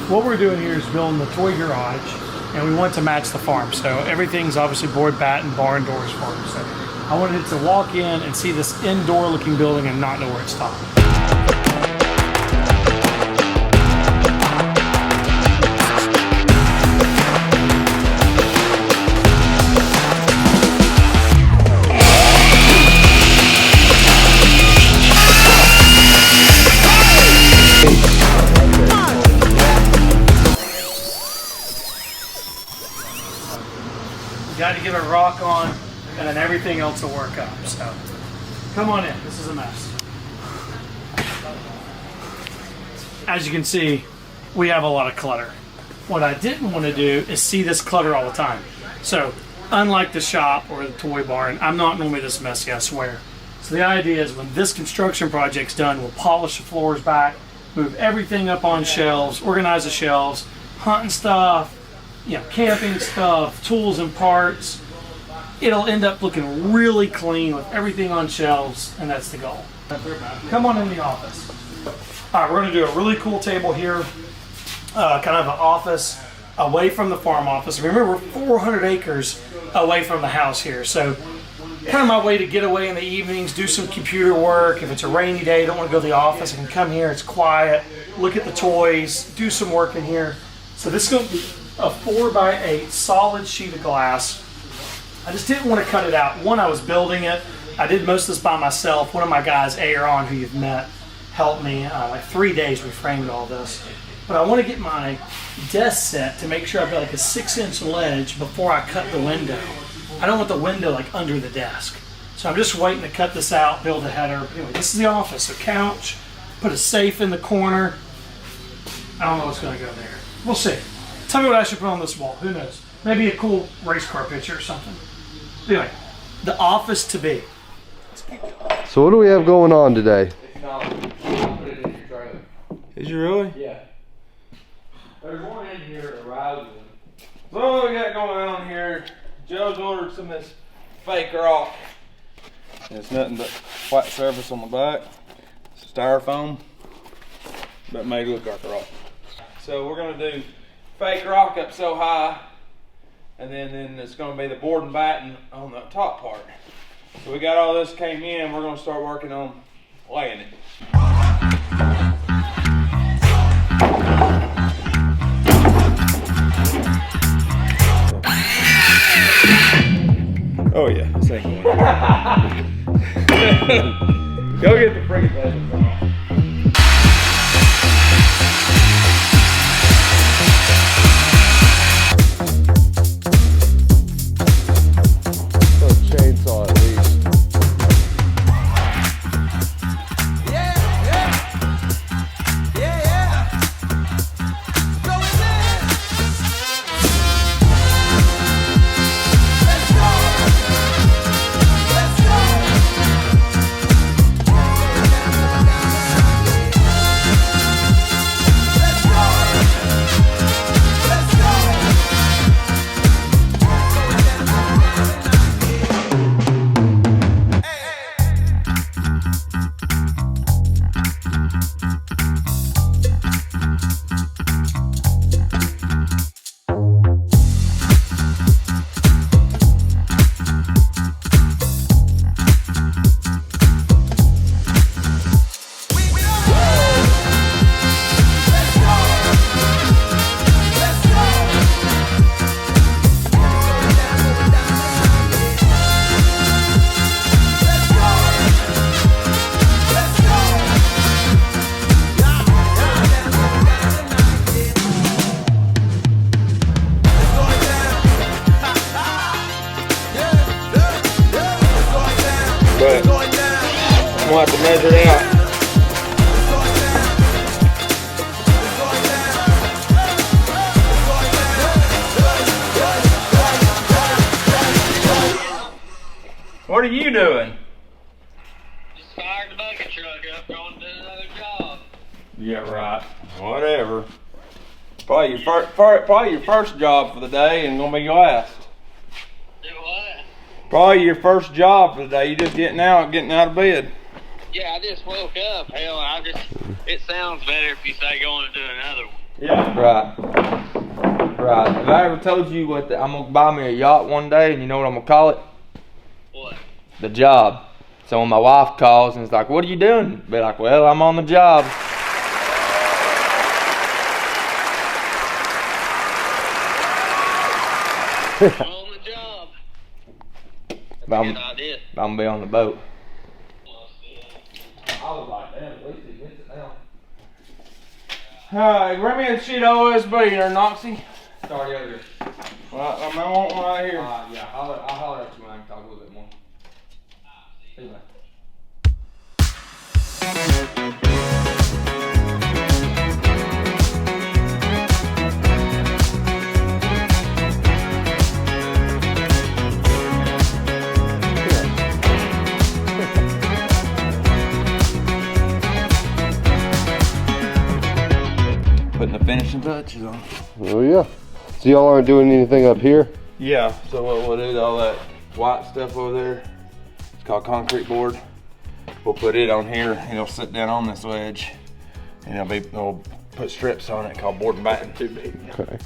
what we're doing here is building the toy garage, and we want to match the farm. So everything's obviously board, bat, and barn doors for it. So I wanted to walk in and see this indoor looking building and not know where it stopped. Got to give it rock on, and then everything else will work up. So come on in, this is a mess. As you can see, we have a lot of clutter. What I didn't want to do is see this clutter all the time. So unlike the shop or the toy barn, I'm not normally this messy, I swear. So the idea is when this construction project's done, we'll polish the floors back, move everything up on shelves, organize the shelves, hunting stuff, camping stuff, tools and parts. It'll end up looking really clean with everything on shelves, and that's the goal. Come on in the office. All right, we're gonna do a really cool table here, kind of an office away from the farm office. Remember, we're 400 acres away from the house here, so kind of my way to get away in the evenings, do some computer work. If it's a rainy day, don't want to go to the office, I can come here, it's quiet, look at the toys, do some work in here. So this is going to be a 4x8 solid sheet of glass. I just didn't want to cut it out. One, I was building it. I did most of this by myself. One of my guys, Aaron, who you've met, helped me. Like 3 days we framed all this. But I want to get my desk set to make sure I've got like a 6-inch ledge before I cut the window. I don't want the window like under the desk. So I'm just waiting to cut this out, build a header. Anyway, this is the office, a couch, put a safe in the corner. I don't know what's going to go there. We'll see. Tell me what I should put on this wall. Who knows? Maybe a cool race car picture or something. Anyway, the office to be. So what do we have going on today? Is you really? Yeah. There's one in here arousing. So what we got going on here, Joe's ordered some of this fake rock. It's nothing but white surface on the back. It's styrofoam, but made it look like rock. So we're gonna do fake rock up so high, and then it's gonna be the board and batten on the top part. So we got all this came in, we're gonna start working on laying it. Oh yeah, this ain't going. Go get the freaking legend on. Chainsaw at least. But I'm gonna have to measure it out. What are you doing? Just fired the bucket truck up, going to do another job. Yeah, right. Whatever. Probably your first job for the day and gonna be your last. Do what? Probably your first job for the day. You just getting out of bed. Yeah, I just woke up. Hell, it sounds better if you say going to do another one. Yeah. Right. Have I ever told you what I'm gonna buy me a yacht one day, and you know what I'm gonna call it? What? The Job. So when my wife calls and it's like, "What are you doing?" Be like, "Well, I'm on the job." On the job. But Good idea. I'm gonna be on the boat. I was like, damn, at least he gets it now. Alright, bring me a sheet of OSB there, Knoxy. Sorry, over here. Well, I want one right here. Yeah, I'll holler at you when I can talk a little bit more. See you later. Putting the finishing touches on. Oh yeah. So y'all aren't doing anything up here? Yeah, so what we'll do, all that white stuff over there, it's called concrete board. We'll put it on here, and it'll sit down on this wedge, and we'll put strips on it called board and batten. Too big. Okay.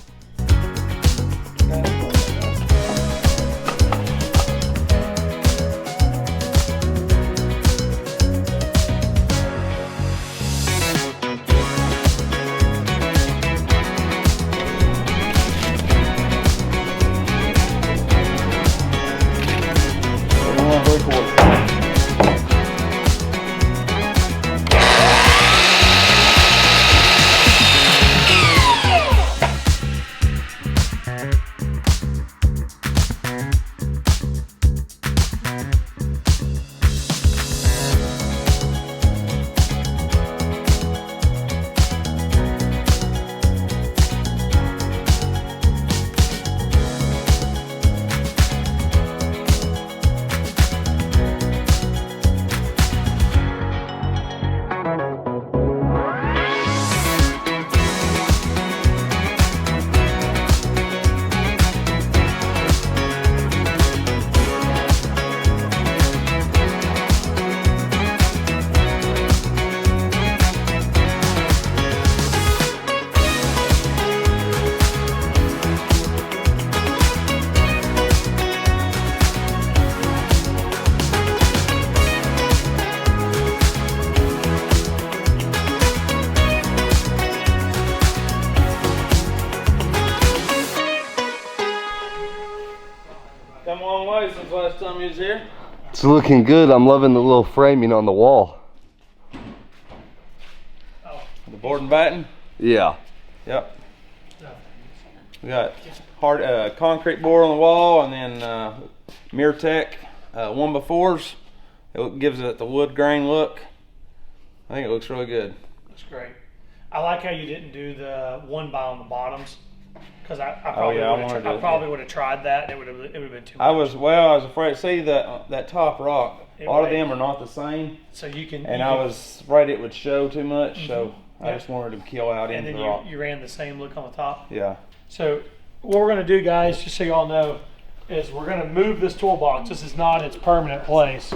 Come a long way since last time you was here. It's looking good. I'm loving the little framing on the wall. The board and batten. Yeah. Yep. We got hard concrete board on the wall, and then Mirtec 1x4s. It gives it the wood grain look. I think it looks really good. That's great. I like how you didn't do the one by on the bottoms, because I probably would have tried that. It would have been too much. I was afraid. See that top rock. A lot of them are not the same. So you can. And I was afraid it would show too much. So I just wanted to kill out and into then the rock. you ran the same look on the top. Yeah. So what we're going to do, guys, just so you all know, is we're going to move this toolbox. This is not its permanent place.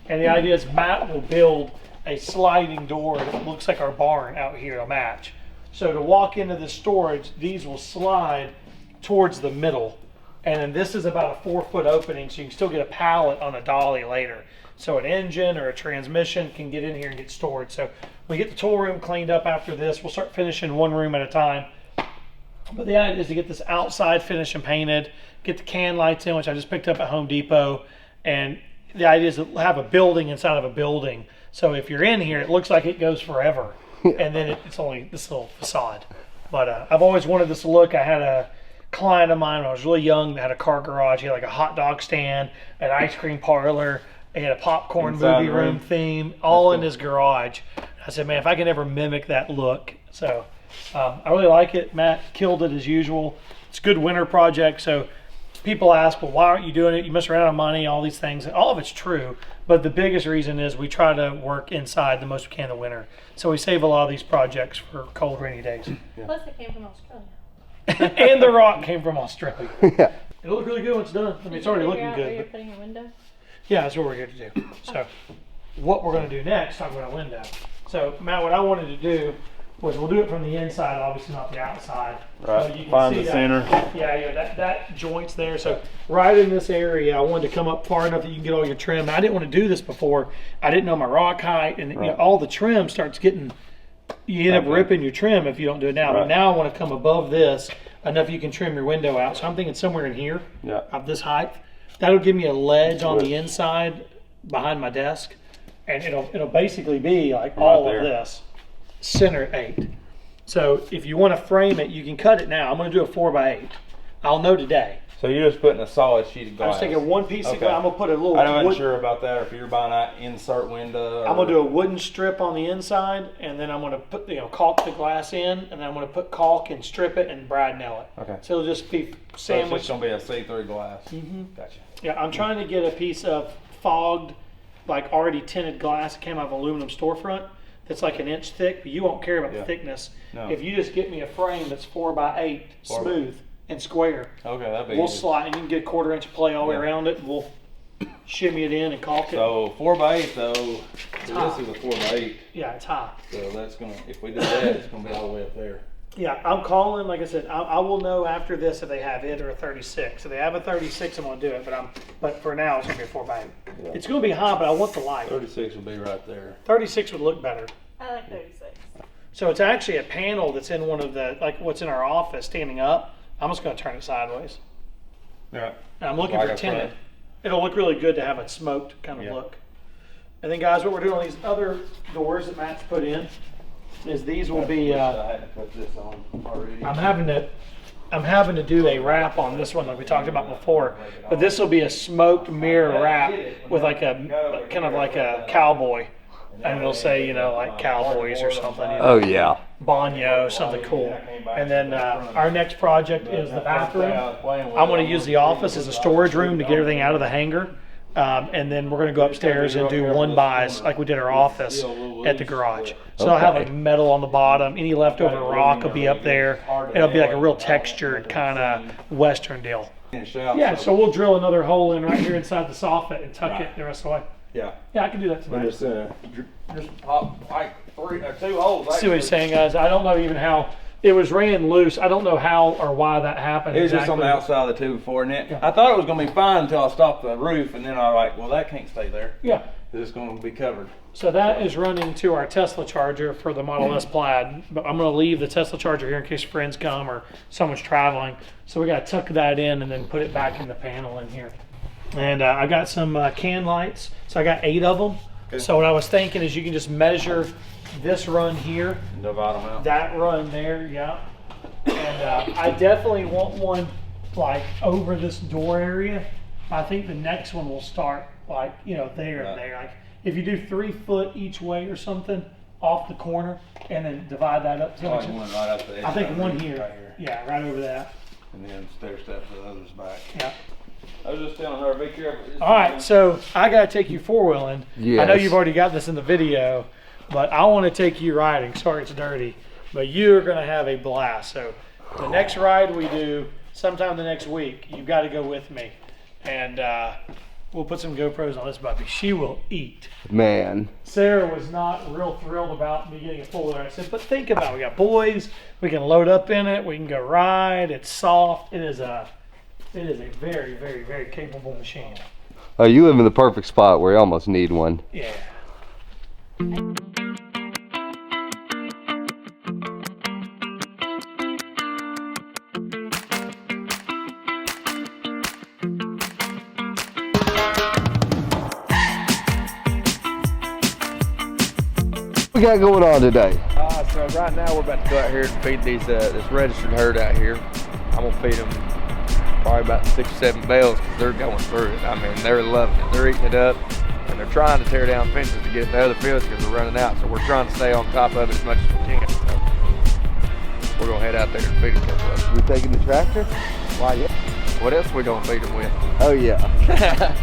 And the idea is Matt will build a sliding door that looks like our barn out here to match. So to walk into the storage, these will slide towards the middle. And then this is about a 4-foot opening, so you can still get a pallet on a dolly later. So an engine or a transmission can get in here and get stored. So we get the tool room cleaned up after this. We'll start finishing one room at a time. But the idea is to get this outside finished and painted, get the can lights in, which I just picked up at Home Depot. And the idea is to have a building inside of a building. So if you're in here, it looks like it goes forever. And then it's only this little facade. But I've always wanted this look. I had a client of mine when I was really young that had a car garage. He had like a hot dog stand, an ice cream parlor. He had a popcorn Inside movie the room. room theme, all in his garage. I said, man, if I can ever mimic that look. So I really like it. Matt killed it as usual. It's a good winter project. So people ask, well, why aren't you doing it? You must run out of money, all these things. All of it's true. But the biggest reason is we try to work inside the most we can in the winter. So we save a lot of these projects for cold, rainy days. Plus, it came from Australia. And the rock came from Australia. Yeah. It'll look really good when it's done. I mean, it's already looking Where good. you're But putting your window? yeah, that's what we're here to do. So what we're going to do next, talk about a window. So Matt, what I wanted to do was we'll do it from the inside, obviously not the outside. Right. So you can Find see the that- center. Yeah, that joint's there. So right in this area, I wanted to come up far enough that you can get all your trim. I didn't want to do this before. I didn't know my rock height, and you know, all the trim starts getting. You end up ripping your trim if you don't do it now. But now I want to come above this enough you can trim your window out. So I'm thinking somewhere in here, of this height. That'll give me a ledge on the inside behind my desk, and it'll basically be like all of this, center at 8. So if you want to frame it, you can cut it now. I'm going to do a 4x8. I'll know today. So you're just putting a solid sheet of glass. I'm just taking one piece of glass. I'm going to put a little I wasn't sure about that, or if you're buying that insert window. I'm going to do a wooden strip on the inside, and then I'm going to put, caulk the glass in, and then I'm going to put caulk and strip it and brad nail it. Okay. So it'll just be So it's sandwiched. just going to be a see-through glass. Gotcha. Yeah, I'm trying to get a piece of fogged, like already tinted glass that came out of an aluminum storefront that's like an inch thick, but you won't care about the thickness. No. If you just get me a frame that's 4x8, smooth and square, Okay, that'd be we'll easy. slide, and you can get a 1/4 inch play all the way around it, and we'll shimmy it in and caulk it. So 4x8 though, this is a 4x8. Yeah, it's high. So that's going to, if we do that, it's going to be all the way up there. Yeah, I'm calling, like I said, I will know after this if they have it or a 36. If they have a 36, I'm going to do it, but for now, it's going to be a 4x8. Yeah. It's going to be high, but I want the light. 36 will be right there. 36 would look better. I like 36. So it's actually a panel that's in one of the, like what's in our office standing up. I'm just going to turn it sideways. Yeah. And I'm looking Like for a tinted. front. It'll look really good to have a smoked kind of look. And then guys, what we're doing on these other doors that Matt's put in is these will be, I had to put this on already. I'm having to do a wrap on this one like we talked about before, but this will be a smoked mirror wrap with like a, kind of like a cowboy. And it'll say, like Cowboys or something. Oh yeah. Banyo, something cool. And then our next project is the bathroom. I'm going to use the office as a storage room to get everything out of the hangar. And then we're going to go upstairs and do one buys like we did our office at the garage. So I'll have like metal on the bottom. Any leftover rock will be up there. It'll be like a real textured kind of Western deal. Yeah, so we'll drill another hole in right here inside the soffit and tuck it the rest of the way. Yeah. Yeah, I can do that tonight. Just pop like 3 or 2 holes. See what he's saying, guys. I don't know even how it was ran loose. I don't know how or why that happened. It was just on the outside of the tube before, and I thought it was going to be fine until I stopped the roof, and then I was like, well, that can't stay there. Yeah. It's going to be covered. So that is running to our Tesla charger for the Model S Plaid. But I'm going to leave the Tesla charger here in case friends come or someone's traveling. So we got to tuck that in and then put it back in the panel in here. And I got some can lights. So I got 8 of them. Okay. So what I was thinking is you can just measure this run here, divide them out. That run there, yeah. And I definitely want one like over this door area. I think the next one will start like, there and there. Like if you do 3 foot each way or something off the corner and then divide that up. One right up the edge. I think one here. Right here. Yeah, right over that. And then stair step to the other's back. Yeah. I was just telling her, be careful. All right, so I got to take you 4-wheeling. Yes. I know you've already got this in the video, but I want to take you riding. Sorry it's dirty, but you're going to have a blast. So the next ride we do, sometime the next week, you've got to go with me. And we'll put some GoPros on this puppy. She will eat. Man. Sarah was not real thrilled about me getting a 4-wheeler. I said, but think about it. We got boys. We can load up in it. We can go ride. It's soft. It is a very, very, very capable machine. Oh, you live in the perfect spot where you almost need one. Yeah. What we got going on today? So right now we're about to go out here and feed these this registered herd out here. I'm gonna feed them probably about 6 or 7 bales because they're going through it. I mean, they're loving it. They're eating it up, and they're trying to tear down fences to get to other fields because they're running out. So we're trying to stay on top of it as much as we can. So we're gonna head out there and feed a couple of them. We taking the tractor? Why, yeah. What else we gonna feed them with? Oh yeah.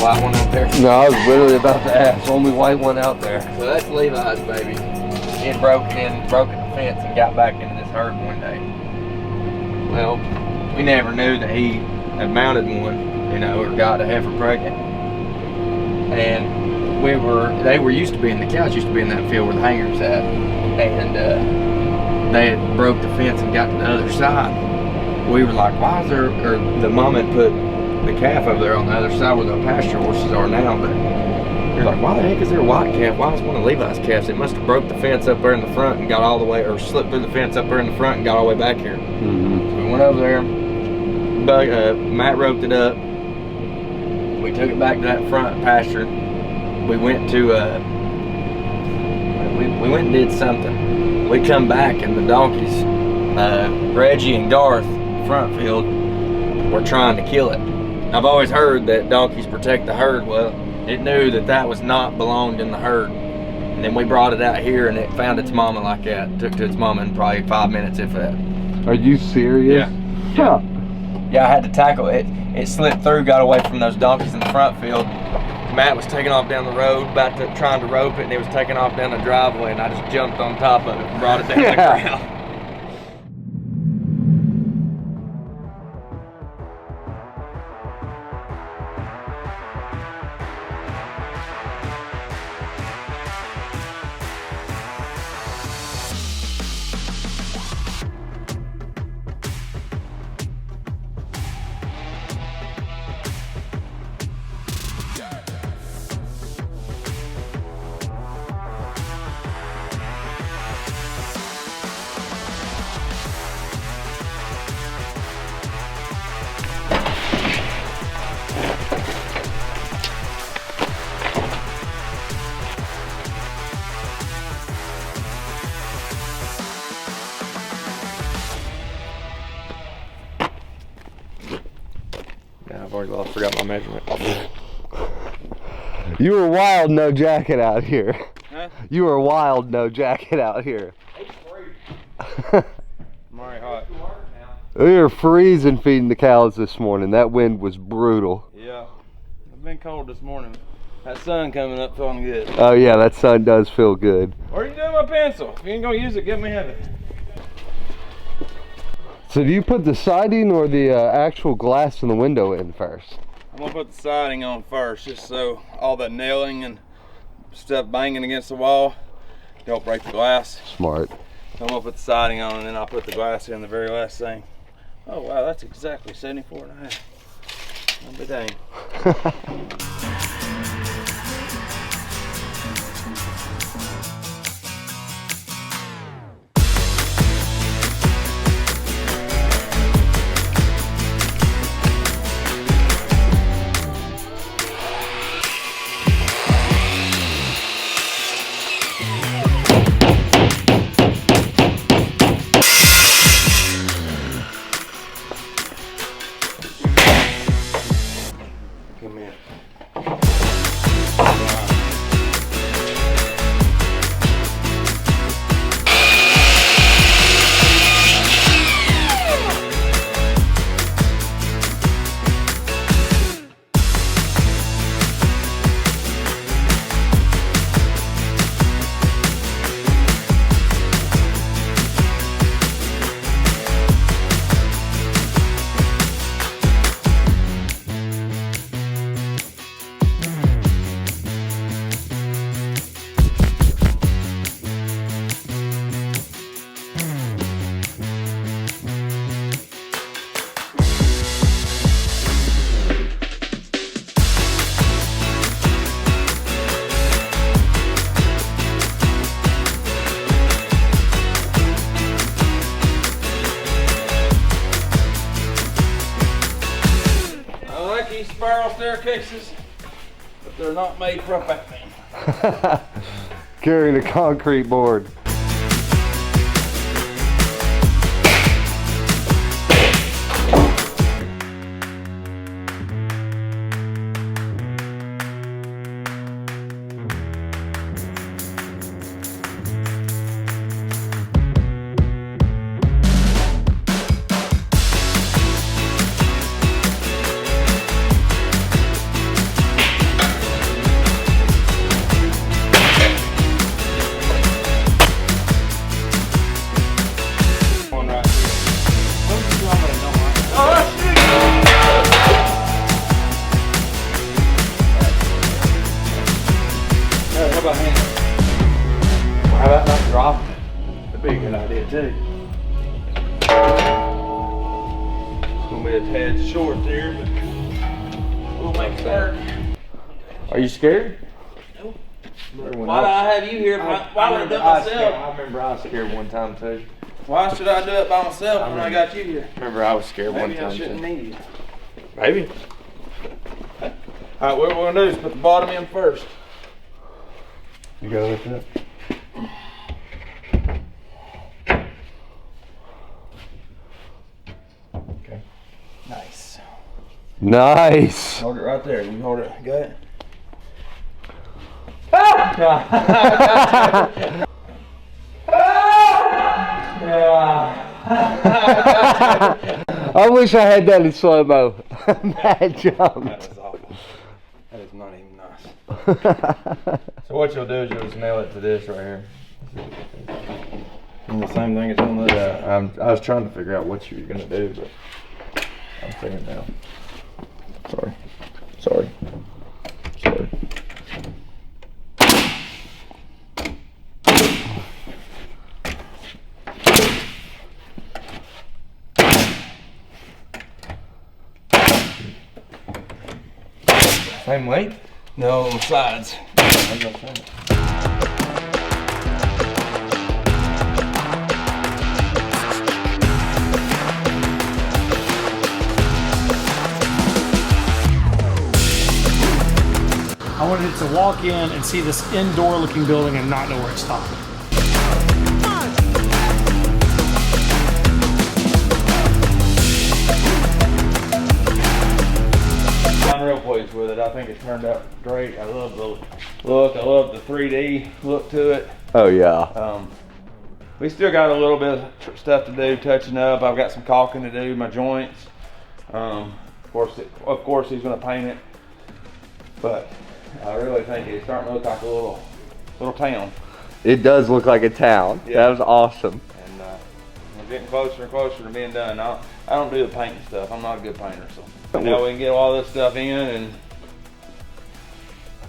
white one out there? No, I was literally about to ask. Only white one out there. So that's Levi's baby. He had broken the fence and got back into this herd one day. Well, we never knew that he had mounted one, you know, or got a heifer pregnant. And they were used to be in the cows used to be in that field where the hangers at, and they had broke the fence and got to the other side. We were like, why is there? Or the mom had put the calf over there on the other side where the pasture horses are now, but you're like, why the heck is there a white calf? Why is one of Levi's calves? It must have broke the fence up there in the front and got all the way, or slipped through the fence up there in the front and got all the way back here. Mm-hmm. So we went over there. Matt roped it up. We took it back to that front pasture. We went to we went and did something. We come back and the donkeys, Reggie and Garth, front field, were trying to kill it. I've always heard that donkeys protect the herd. Well, it knew that was not belonged in the herd. And then we brought it out here and it found its mama like that. Took to its mama in probably 5 minutes, if that. Are you serious? Yeah. Huh. Yeah, I had to tackle it. It slipped through, got away from those donkeys in the front field. Matt was taking off down the road, trying to rope it, and he was taking off down the driveway, and I just jumped on top of it and brought it down the ground. I've already forgot my measurement. You were wild, no jacket out here. Huh? You were wild, no jacket out here. I'm already hot. We were freezing feeding the cows this morning. That wind was brutal. Yeah. I've been cold this morning. That sun coming up feeling good. Oh yeah, that sun does feel good. Where are you doing my pencil? If you ain't gonna use it, get me have it. So do you put the siding or the actual glass in the window in first? I'm gonna put the siding on first, just so all that nailing and stuff banging against the wall don't break the glass. Smart. So I'm gonna put the siding on and then I'll put the glass in the very last thing. Oh wow, that's exactly 74 and a half. I'll be dang. Come here. Spiral staircases, but they're not made for a fat man. Carrying a concrete board. by hand. How about not dropping it? That'd be a good idea too. It's gonna be a tad short there, but we'll make it work. Are you scared? Nope. Why do I have you here? Why would I do it I myself? remember I was scared one time too. Why should I do it by myself when I got you here? Remember I was scared one Maybe time I shouldn't too. need you. Maybe. Alright, what we're gonna do is put the bottom in first. You go with it. Okay. Nice. Nice. Hold it right there. You hold it. Got it? I wish I had that in slow-mo. Matt jumped. That was awful. That is not even nice. So what you'll do is you'll just nail it to this right here. And the same thing as on the other. I was trying to figure out what you were gonna do, but I'm figuring it out. Sorry. Same length? No, on the sides. I wanted to walk in and see this indoor looking building and not know where it stopped. I'm real pleased with it. I think it turned out great. I love the look. I love the 3D look to it. Oh yeah. We still got a little bit of stuff to do, touching up. I've got some caulking to do, my joints. Of course, he's going to paint it. But I really think it's starting to look like a little town. It does look like a town. Yeah. That was awesome. And we're getting closer and closer to being done. I don't do the painting stuff. I'm not a good painter, so now we can get all this stuff in and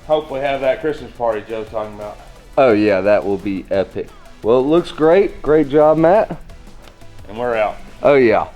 hopefully have that Christmas party Joe's talking about. Oh yeah, that will be epic. Well, it looks great. Great job, Matt. And we're out. Oh yeah.